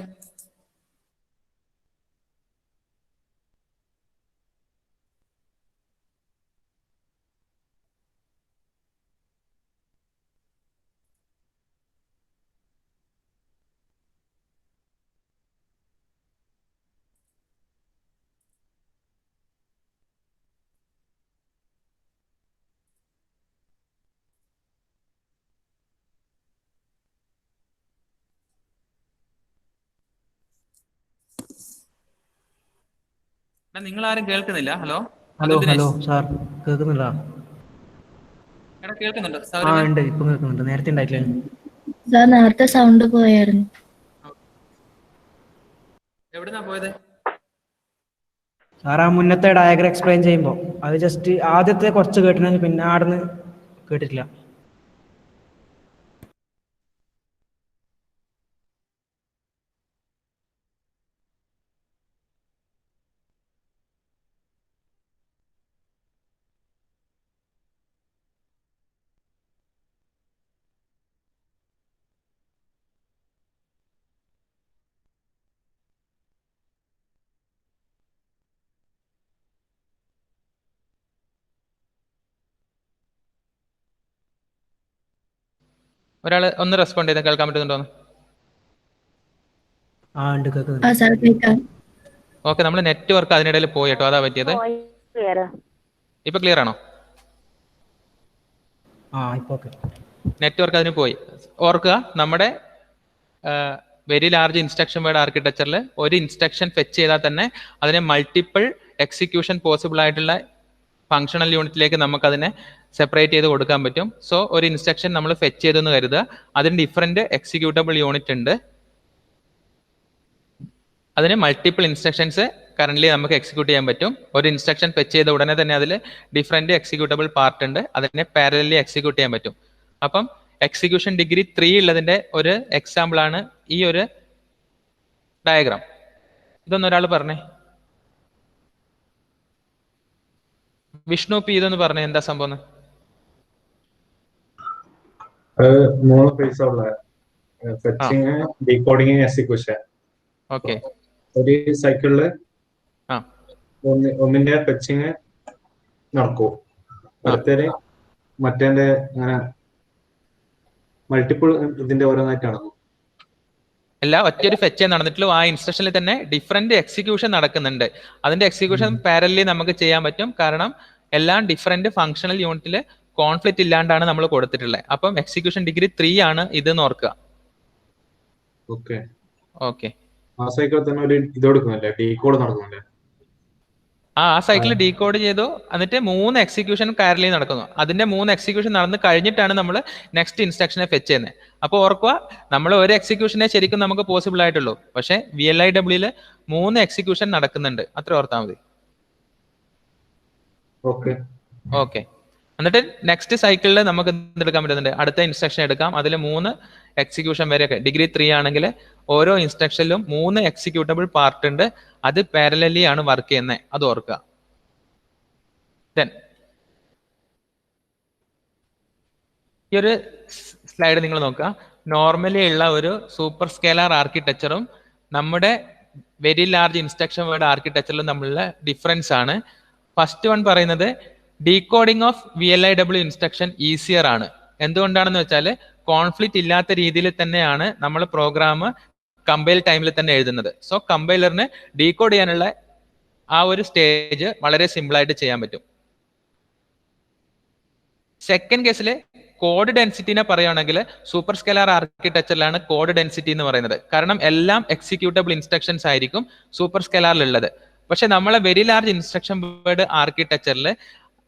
നിങ്ങൾ ആരും കേൾക്കുന്നില്ല. ഹലോ ഹലോ ഹലോ സാർ കേൾക്കുന്നുണ്ടോ? എടാ കേൾക്കുന്നുണ്ടോ? ആ ഉണ്ട്, ഇപ്പം കേൾക്കുന്നുണ്ട്. നേരത്തെ ഉണ്ടായിട്ടില്ല. സാർ നേരത്തെ സൗണ്ട് പോയായിരുന്നു. എവിടുന്നാ പോയത്? സാർ ആ മുന്നത്തെ ഡയഗ്രം എക്സ്പ്ലെയിൻ ചെയ്യുമ്പോൾ അത് ജസ്റ്റ് ആദ്യത്തെ കുറച്ച് കേട്ടിട്ടുണ്ടെങ്കിൽ പിന്നെ ആടുന്ന് കേട്ടിട്ടില്ല. ഒരാൾ ഒന്ന് റെസ്പോണ്ട് ചെയ്താൽ കേൾക്കാൻ പറ്റുന്നുണ്ടോന്ന്? ആ ഉണ്ട്, ആ കേൾക്കുന്നുണ്ട്. സാർ കേൾക്കാം. ഓക്കെ, നമ്മൾ നെറ്റ്വർക്ക് അതിനിടയിൽ പോയി കേട്ടോ, അതാ പറ്റിയത്. ഇപ്പൊ ക്ലിയർ ആണോ? ആ ഇപ്പോൾ ഓക്കെ. നെറ്റ്വർക്ക് അതിന് പോയി. ഓർക്കുക, നമ്മുടെ വെരി ലാർജ് ഇൻസ്ട്രക്ഷൻ വേർഡ് ആർക്കിടെക്ചറിൽ ഒരു ഇൻസ്ട്രക്ഷൻ ഫെച്ച് ചെയ്താൽ തന്നെ അതിനെ മൾട്ടിപ്പിൾ എക്സിക്യൂഷൻ പോസിബിൾ ആയിട്ടുള്ള ഫങ്ഷണൽ യൂണിറ്റിലേക്ക് നമുക്കതിനെ സെപ്പറേറ്റ് ചെയ്ത് കൊടുക്കാൻ പറ്റും. സോ ഒരു ഇൻസ്ട്രക്ഷൻ നമ്മൾ ഫെച്ച് ചെയ്തെന്ന് കരുതുക, അതിന് ഡിഫറെൻറ്റ് എക്സിക്യൂട്ടബിൾ യൂണിറ്റ് ഉണ്ട്. അതിന് മൾട്ടിപ്പിൾ ഇൻസ്ട്രക്ഷൻസ് കറന്റ് നമുക്ക് എക്സിക്യൂട്ട് ചെയ്യാൻ പറ്റും. ഒരു ഇൻസ്ട്രക്ഷൻ ഫെച്ച് ചെയ്ത ഉടനെ തന്നെ അതിൽ ഡിഫറെൻറ്റ് എക്സിക്യൂട്ടബിൾ പാർട്ട് ഉണ്ട്, അതിനെ പാരലലി എക്സിക്യൂട്ട് ചെയ്യാൻ പറ്റും. അപ്പം എക്സിക്യൂഷൻ ഡിഗ്രി 3 ഉള്ളതിന്റെ ഒരു എക്സാമ്പിൾ ആണ് ഈ ഒരു ഡയഗ്രാം. ഇതൊന്നൊരാൾ പറഞ്ഞേ. വിഷ്ണു പി, ഇതൊന്ന് പറഞ്ഞേ എന്താ സംഭവം? അത് 3 ഫേസ് ഉള്ള ഫെച്ചിങ്, ഡീകോഡിങ്, എക്സിക്യൂഷൻ. ഓക്കെ. ഒരു സൈക്കിളില് ആ ഒന്നിന്റെ ഫെച്ചിങ് നടക്കും, അടുത്തത് മറ്റേന്റെ അങ്ങനെ മൾട്ടിപ്പിൾ ഇതിന്റെ ഓരോന്നായിട്ട് നടക്കും. അല്ല, ഒറ്റൊരു ഫെച്ചേ നടന്നിട്ടുള്ളൂ. ആ ഇൻസ്ട്രക്ഷനിൽ തന്നെ ഡിഫറെന്റ് എക്സിക്യൂഷൻ നടക്കുന്നുണ്ട്. അതിന്റെ എക്സിക്യൂഷൻ പാരലി നമുക്ക് ചെയ്യാൻ പറ്റും. കാരണം എല്ലാം ഡിഫറെന്റ് ഫങ്ഷണൽ യൂണിറ്റിൽ കോൺഫ്ലിക്റ്റ് ഇല്ലാണ്ടാണ് നമ്മൾ കൊടുത്തിട്ടുള്ളത്. അപ്പം എക്സിക്യൂഷൻ ഡിഗ്രി 3 ആണ് ഇത് ഓർക്കുക. Okay okay. ആ സൈക്കിളിൽ തന്നെ ഒരു ഇത് കൊടുക്കുന്നില്ലേ, ഡീകോഡ് നടക്കുന്നില്ലേ? ആ സൈക്കിൾ ഡീകോഡ് ചെയ്തു, എന്നിട്ട് 3 എക്സിക്യൂഷൻ പാരലി നടക്കുന്നു. അതിന്റെ 3 എക്സിക്യൂഷൻ നടന്ന് കഴിഞ്ഞിട്ടാണ് നമ്മൾ നെക്സ്റ്റ് ഇൻസ്ട്രക്ഷനെ ഫെച്ച് ചെയ്യുന്നത്. അപ്പോൾ ഓർക്കുക, നമ്മൾ ഒരു എക്സിക്യൂഷനെ ശരിക്കും നമുക്ക് പോസിബിൾ ആയിട്ടുള്ളൂ. പക്ഷേ VLIW 3 എക്സിക്യൂഷൻ നടക്കുന്നുണ്ട്. അത്ര ഓർത്താൽ മതി. ഓക്കെ. എന്നിട്ട് നെക്സ്റ്റ് സൈക്കിളിൽ നമുക്ക് എന്തെടുക്കാൻ പറ്റുന്നുണ്ട്? അടുത്ത ഇൻസ്ട്രക്ഷൻ എടുക്കാം. അതിൽ 3 എക്സിക്യൂഷൻ വരെയൊക്കെ ഡിഗ്രി 3 ആണെങ്കിൽ ഓരോ ഇൻസ്ട്രക്ഷനിലും 3 എക്സിക്യൂട്ടബിൾ പാർട്ട് ഉണ്ട്. അത് പാരലലി ആണ് വർക്ക് ചെയ്യുന്നത്. അത് ഓർക്കുക. ഈ ഒരു സ്ലൈഡ് നിങ്ങൾ നോക്കുക. നോർമലി ഉള്ള ഒരു സൂപ്പർ സ്കേലാർ ആർക്കിടെക്ചറും നമ്മുടെ വെരി ലാർജ് ഇൻസ്ട്രക്ഷൻ വേർഡ് ആർക്കിടെക്ചറിലും തമ്മിലുള്ള ഡിഫറൻസ് ആണ്. ഫസ്റ്റ് വൺ പറയുന്നത് decoding of VLIW instruction easier ആണ്. എന്തുകൊണ്ടാണെന്ന് വെച്ചാൽ കോൺഫ്ലിക്റ്റ് ഇല്ലാത്ത രീതിയിൽ തന്നെയാണ് നമ്മൾ പ്രോഗ്രാം കമ്പൈൽ ടൈമിൽ തന്നെ എഴുതുന്നത്. സോ കമ്പൈലറിന് ഡീകോഡ് ചെയ്യാനുള്ള ആ ഒരു സ്റ്റേജ് വളരെ സിമ്പിൾ ആയിട്ട് ചെയ്യാൻ പറ്റും. സെക്കൻഡ് കേസിൽ കോഡ് ഡെൻസിറ്റിനെ പറയുകയാണെങ്കിൽ സൂപ്പർ സ്കേലാർ ആർക്കിടെക്ചറിലാണ് കോഡ് ഡെൻസിറ്റി എന്ന് പറയുന്നത്. കാരണം എല്ലാം എക്സിക്യൂട്ടബിൾ ഇൻസ്ട്രക്ഷൻസ് ആയിരിക്കും സൂപ്പർ സ്കേലാറിലുള്ളത്. പക്ഷെ നമ്മളെ വെരി ലാർജ് ഇൻസ്ട്രക്ഷൻ വേർഡ് ആർക്കിടെക്ചറിൽ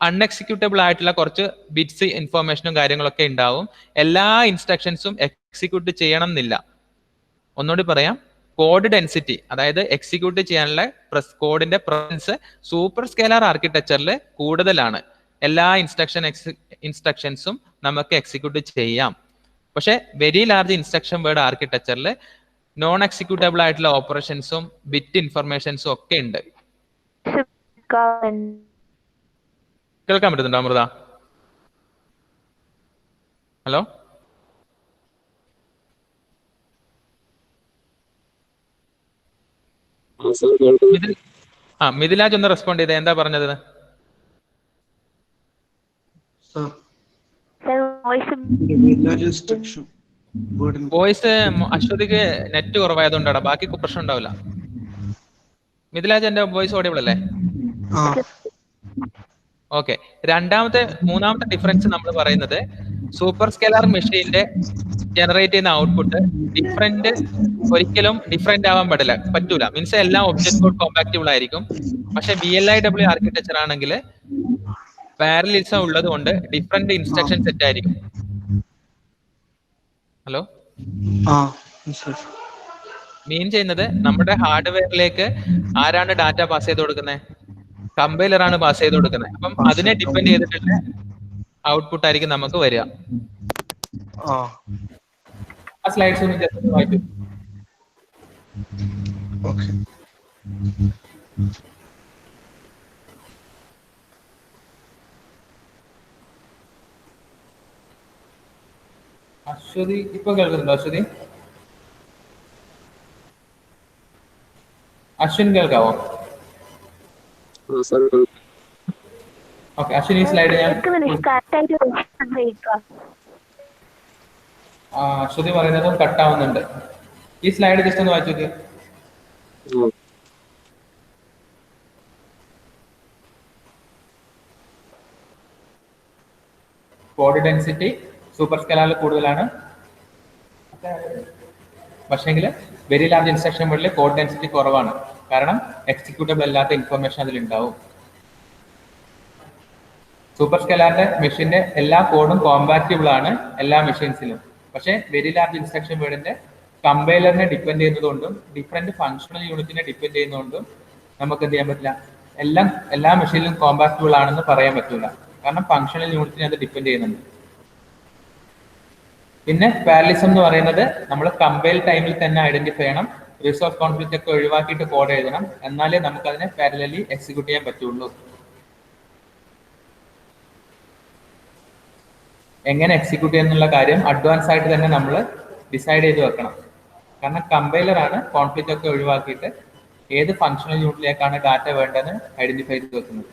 അൺഎക്സിക്യൂട്ടബിൾ ആയിട്ടുള്ള കുറച്ച് ബിറ്റ്സ് ഇൻഫോർമേഷനും കാര്യങ്ങളൊക്കെ ഉണ്ടാവും. എല്ലാ ഇൻസ്ട്രക്ഷൻസും എക്സിക്യൂട്ട് ചെയ്യണം എന്നില്ല. ഒന്നുകൂടി പറയാം, കോഡ് ഡെൻസിറ്റി അതായത് എക്സിക്യൂട്ട് ചെയ്യാനുള്ള കോഡിന്റെ പ്രസൻസ് സൂപ്പർ സ്കേലാർ ആർക്കിടെക്ചറിൽ കൂടുതലാണ്. എല്ലാ ഇൻസ്ട്രക്ഷൻസും നമുക്ക് എക്സിക്യൂട്ട് ചെയ്യാം. പക്ഷെ വെരി ലാർജ് ഇൻസ്ട്രക്ഷൻ വേർഡ് ആർക്കിടെക്ചറിൽ നോൺ എക്സിക്യൂട്ടബിൾ ആയിട്ടുള്ള ഓപ്പറേഷൻസും ബിറ്റ് ഇൻഫർമേഷൻസും ഒക്കെ ഉണ്ട്. കേൾക്കാൻ പറ്റുന്നുണ്ടോ അമൃത? ഹലോ, മിഥിലാജ് ഒന്ന് റെസ്പോണ്ട് ചെയ്തേ. എന്താ പറഞ്ഞത്? വോയിസ് അശ്വതിക്ക് നെറ്റ് കുറവായതുകൊണ്ടാണ്, ബാക്കി പ്രശ്നം ഉണ്ടാവില്ല. മിഥിലാജ് എന്റെ വോയിസ് ഓഡിയബിൾ അല്ലേ? ഓക്കെ. മൂന്നാമത്തെ ഡിഫറൻസ് നമ്മൾ പറയുന്നത് സൂപ്പർ സ്കേലാർ മെഷീന്റെ ജനറേറ്റ് ചെയ്യുന്ന ഔട്ട്പുട്ട് ഒരിക്കലും ഡിഫറെന്റ് ആവാൻ പറ്റൂല. മീൻസ് എല്ലാം ഒബ്ജക്ട് കോഡ് കോമ്പാക്റ്റബിൾ ആയിരിക്കും. പക്ഷെ VLIW ആർക്കിടെക്ചർ ആണെങ്കിൽ പാരലലിസം ഉള്ളത് കൊണ്ട് ഡിഫറെന്റ് ഇൻസ്ട്രക്ഷൻ സെറ്റ് ആയിരിക്കും. ഹലോ, മീൻ ചെയ്യുന്നത് നമ്മുടെ ഹാർഡ്വെയറിലേക്ക് ആരാണ് ഡാറ്റ പാസ് ചെയ്ത് കൊടുക്കുന്നത്? കമ്പൈലർ ആണ് പാസ് ചെയ്ത് കൊടുക്കുന്നത്. അപ്പം അതിനെ ഡിപ്പെൻഡ് ചെയ്തിട്ടുള്ള ഔട്ട്പുട്ട് ആയിരിക്കും നമുക്ക് വരിക. ആ സ്ലൈഡ്സ് ഒന്ന് ജസ്റ്റ് വായിച്ചു. അശ്വതി ഇപ്പൊ കേൾക്കുന്നുണ്ടോ? അശ്വിൻ കേൾക്കാവോ? ഓക്കെ, അശ്വിൻ ഈ സ്ലൈഡ് ഞാൻ അശ്വതി പറയുന്നതും കട്ടാവുന്നുണ്ട്. ഈ സ്ലൈഡ് ജസ്റ്റ് ഒന്ന് വായിച്ചു നോക്കി. കോഡ് ഡെൻസിറ്റി സൂപ്പർ സ്കേലാറിൽ കൂടുതലാണ്. പക്ഷേങ്കിൽ വെരി ലാർജ് ഇൻസ്ട്രക്ഷൻ വേർഡിൽ കോഡ് ഡെൻസിറ്റി കുറവാണ്. കാരണം എക്സിക്യൂട്ടബിൾ അല്ലാത്ത ഇൻഫർമേഷൻ അതിലുണ്ടാവും. സൂപ്പർ സ്കേലാറിന്റെ മെഷീന്റെ എല്ലാ കോഡും കോമ്പാക്റ്റബിൾ ആണ് എല്ലാ മെഷീൻസിലും. പക്ഷേ വെരി ലാർജ് ഇൻസ്ട്രക്ഷൻ വേർഡിന്റെ കമ്പൈലറിനെ ഡിപ്പെൻഡ് ചെയ്യുന്നതുകൊണ്ടും ഡിഫറെന്റ് ഫങ്ഷണൽ യൂണിറ്റിനെ ഡിപ്പെൻഡ് ചെയ്യുന്നതുകൊണ്ടും നമുക്ക് എന്ത് ചെയ്യാൻ പറ്റില്ല, എല്ലാ മെഷീനിലും കോമ്പാക്റ്റബിൾ ആണെന്ന് പറയാൻ പറ്റില്ല. കാരണം ഫങ്ഷണൽ യൂണിറ്റിനെ അത് ഡിപ്പെൻഡ് ചെയ്യുന്നുണ്ട്. പിന്നെ പാരലലിസം എന്ന് പറയുന്നത് നമ്മൾ കമ്പൈൽ ടൈമിൽ തന്നെ ഐഡന്റിഫൈ ചെയ്യണം. റിസോഴ്സ് കോൺഫ്ലിക്റ്റ് ഒക്കെ ഒഴിവാക്കിയിട്ട് കോഡ് എഴുതണം. എന്നാലേ നമുക്ക് അതിനെ പാരലലി എക്സിക്യൂട്ട് ചെയ്യാൻ പറ്റുള്ളൂ. എങ്ങനെ എക്സിക്യൂട്ട് ചെയ്യുന്നുള്ള കാര്യം അഡ്വാൻസ് ആയിട്ട് തന്നെ നമ്മൾ ഡിസൈഡ് ചെയ്ത് വെക്കണം. കാരണം കമ്പൈലറാണ് കോൺഫ്ലിക്റ്റ് ഒക്കെ ഒഴിവാക്കിയിട്ട് ഏത് ഫങ്ഷണൽ യൂണിറ്റിലേക്കാണ് ഡാറ്റ വേണ്ടതെന്ന് ഐഡന്റിഫൈ ചെയ്ത് വെക്കുന്നത്.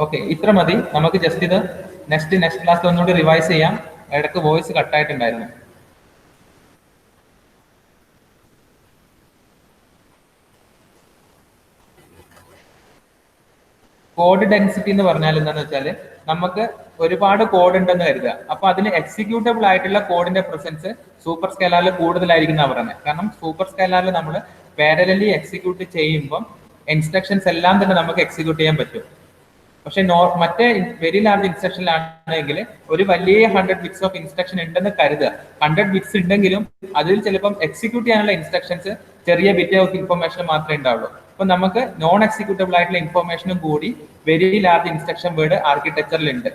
ഓക്കെ, ഇത്ര മതി. നമുക്ക് ജസ്റ്റ് ഇത് നെക്സ്റ്റ് ക്ലാസ്സിൽ ഒന്നുകൂടി റിവൈസ് ചെയ്യാം. ഇടയ്ക്ക് വോയിസ് കട്ടായിട്ടുണ്ടായിരുന്നു. കോഡ് ഡെൻസിറ്റി എന്ന് പറഞ്ഞാൽ എന്താണെന്ന് വെച്ചാൽ നമുക്ക് ഒരുപാട് കോഡ് ഉണ്ടെന്ന് കരുതുക. അപ്പൊ അതിന് എക്സിക്യൂട്ടബിൾ ആയിട്ടുള്ള കോഡിന്റെ പ്രസൻസ് സൂപ്പർ സ്കേലാറിൽ കൂടുതലായിരിക്കും എന്നാണ് പറയുന്നത്. കാരണം സൂപ്പർ സ്കേലാറിൽ നമ്മൾ പാരലലി എക്സിക്യൂട്ട് ചെയ്യുമ്പോൾ ഇൻസ്ട്രക്ഷൻസ് എല്ലാം തന്നെ നമുക്ക് എക്സിക്യൂട്ട് ചെയ്യാൻ പറ്റും. പക്ഷെ മറ്റേ വെരി ലാർജ് ഇൻസ്ട്രക്ഷനിലാണെങ്കിൽ ഒരു വലിയ 100 ബിറ്റ്സ് ഓഫ് ഇൻസ്ട്രക്ഷൻ ഉണ്ടെന്ന് കരുതുക. 100 ബിറ്റ്സ് ഉണ്ടെങ്കിലും അതിൽ ചിലപ്പം എക്സിക്യൂട്ട് ചെയ്യാനുള്ള ഇൻസ്ട്രക്ഷൻസ് ചെറിയ ബിറ്റ് ഓഫ് ഇൻഫർമേഷൻ മാത്രമേ ഉണ്ടാവുള്ളൂ. അപ്പൊ നമുക്ക് നോൺ എക്സിക്യൂട്ടബിൾ ആയിട്ടുള്ള ഇൻഫർമേഷനും കൂടി വെരി ലാർജ് ഇൻസ്ട്രക്ഷൻ വേർഡ് ആർക്കിടെക്ചറിൽ ഉണ്ട്.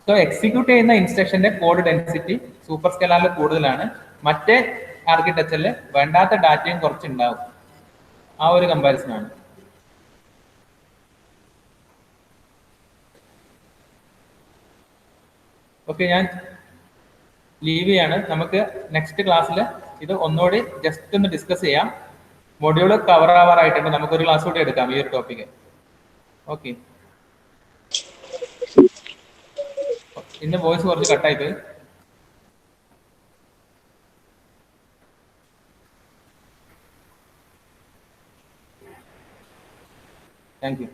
സോ എക്സിക്യൂട്ട് ചെയ്യുന്ന ഇൻസ്ട്രക്ഷന്റെ കോഡ് ഡെൻസിറ്റി സൂപ്പർ സ്കേലാറിൽ കൂടുതലാണ്. മറ്റേ ആർക്കിടെക്ചറിൽ വേണ്ടാത്ത ഡാറ്റയും കുറച്ചുണ്ടാവും. ആ ഒരു കമ്പാരിസൺ ആണ്. ഓക്കെ, ഞാൻ ലീവ് ചെയ്യാണ്. നമുക്ക് നെക്സ്റ്റ് ക്ലാസ്സിൽ ഇത് ഒന്നുകൂടി ജസ്റ്റ് ഒന്ന് ഡിസ്കസ് ചെയ്യാം. മൊഡ്യൂൾ കവർ ആവാറായിട്ടുണ്ട്. നമുക്കൊരു ക്ലാസ് കൂടി എടുക്കാം ഈ ഒരു ടോപ്പിക്ക്. ഓക്കെ, ഇന്ന് വോയിസ് കുറച്ച് കട്ടായിപ്പോയി. Thank you.